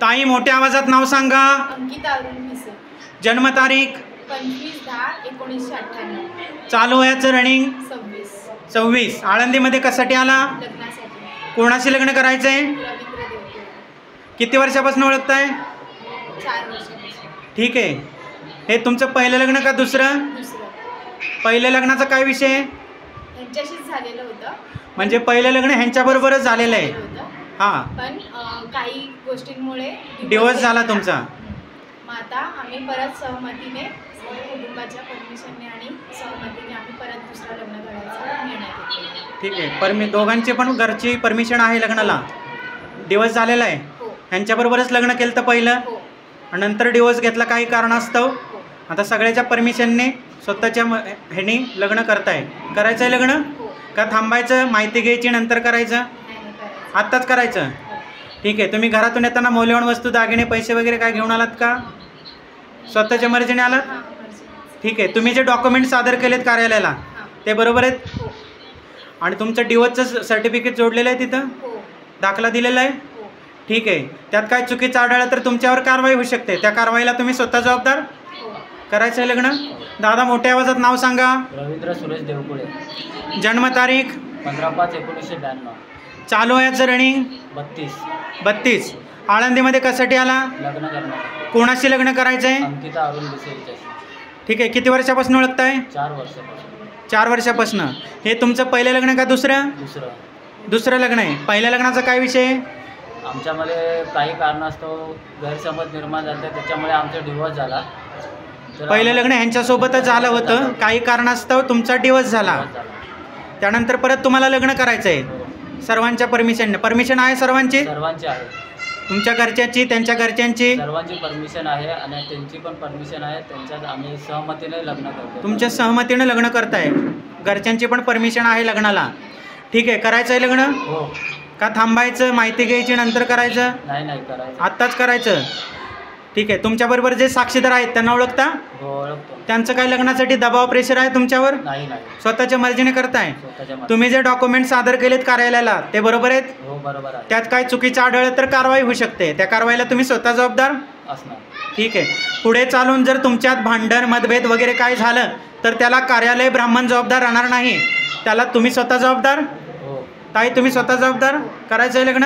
ताई मोठ्या आवाजात नाव सांगा. अंकिता अरुण मिसे. जन्मतारीख 25/10/1998. चालू वयाचं रनिंग 26. आळंदीमध्ये कशासाठी आला? लग्नासाठी. कोणाशी लग्न करायचंय? रवींद्र देवकुळे. किती वर्षापासून ओळखताय? 4 वर्षापासून. ठीक आहे. हे तुमचं पहिलं लग्न का दुसरं? दुसरं. पहिल्या लग्नाचा काय विषय? यांच्याशीच झालेलं होतं. म्हणजे पहिलं लग्न ह्यांच्याबरोबरच झालेलं आहे. हां, पण काही गोष्टींमुळे डिवोर्स झाला तुमचा. मग आता आम्ही परत सहमतीने कुटुंबाच्या परमिशनने आणि सहमतीने आम्ही परत दुसरं लग्न करायचा निर्णय घेतला. ठीक आहे. दोघांची पण घरची परमिशन आहे लग्नाला? डिवोर्स झालेला आहे? हो. ह्यांच्याबरोबरच लग्न केलं तर पहिलं, हो. आणि नंतर डिवोर्स घेतला काही कारणास्तव. हो. आता सगळ्याच्या परमिशनने स्वतःच्या ह्यानी लग्न करायचं आहे लग्न हो. का थांबायचं, माहिती घ्यायची नंतर करायचं? नाही करायचं. आत्ताच करायचं. ठीक आहे. तुम्ही घरातून येताना मौल्यवान वस्तू, दागिने, पैसे वगैरे काय घेऊन आलात का? स्वतःच्या मर्जीने आलात? हां, मर्जी. ठीक आहे. तुम्ही जे डॉक्युमेंट सादर केलेत कार्यालयाला हां. ते बरोबर आहेत? हो. आणि तुमचं डिवोर्सचं सर्टिफिकेट जोडलेलं आहे तिथं? हो. दाखला दिलेला आहे? हो. ठीक आहे. त्यात काय चुकीचं आढळलं तर तुमच्यावर कारवाई होऊ शकते. त्या कारवाईला तुम्ही स्वतः जबाबदार? हो. करायचं आहे लग्न? दादा मोठ्या आवाजात नाव सांगा. रवींद्र सुरेश देवकुळे. जन्मतारीख 15/5/1992. चालू वयाचं रनिंग 32. आळंदीमध्ये कशासाठी आला? लग्न करण्यासाठी. कोणाशी लग्न करायचं आहे? अंकिता अरुण मिसे हिच्याशी. ठीक आहे. किती वर्षापासून ओळखताय? 4 वर्षापासून. 4 वर्षापासून. हे तुमचं पहिलं लग्न का दुसरं? दुसरं लग्न आहे. पहिल्या लग्नाचा काय विषय? आमच्यामध्ये काही कारणास्तव गैरसमज निर्माण झाले, त्याच्यामुळे आमचा डिवोर्स झाला. पहिलं लग्न ह्यांच्यासोबतच झालं होतं, काही कारणास्तव तुमचा डिवोर्स झाला. त्यानंतर परत तुम्हाला लग्न करायचं आहे सर्वांच्या परमिशनने. परमिशन आहे सर्वांची? सर्वांची आहे. तुमच्या घरच्यांची, त्यांच्या घरच्यांची? सर्वांची परमिशन आहे आणि त्यांची पण परमिशन आहे. त्यांच्यात आम्ही सहमतीने लग्न करतो. तुमच्या सहमतीने लग्न करताय, घरच्यांची पण परमिशन आहे लग्नाला. ठीक आहे. करायचं आहे लग्न हो. का थांबायचं, माहिती घ्यायची नंतर करायचं? नाही करायचं. आत्ताच करायचं. ठीक आहे. तुमच्याबरोबर जे साक्षीदार आहेत त्यांना ओळखता? हो, ओळखतो. त्यांचं काय लग्नासाठी दबाव, प्रेशर आहे तुमच्यावर? नाही. स्वतःच्या मर्जीने करताय? स्वतःच्या मर्जीने. तुम्ही जे डॉक्युमेंट सादर केलेत कार्यालयाला ते बरोबर आहेत? हो, बरोबर आहे. त्यात काय चुकीचं आढळलं तर कारवाई होऊ शकते. त्या कारवाईला तुम्ही स्वतः जबाबदार असणार. ठीक आहे. पुढे चालून जर तुमच्यात भांडण, मतभेद वगैरे काय झालं तर त्याला कार्यालय ब्राह्मण जबाबदार राहणार नाही. त्याला तुम्ही स्वतः जबाबदार? हो. ताई तुम्ही स्वतः जबाबदार? करायचं आहे लग्न?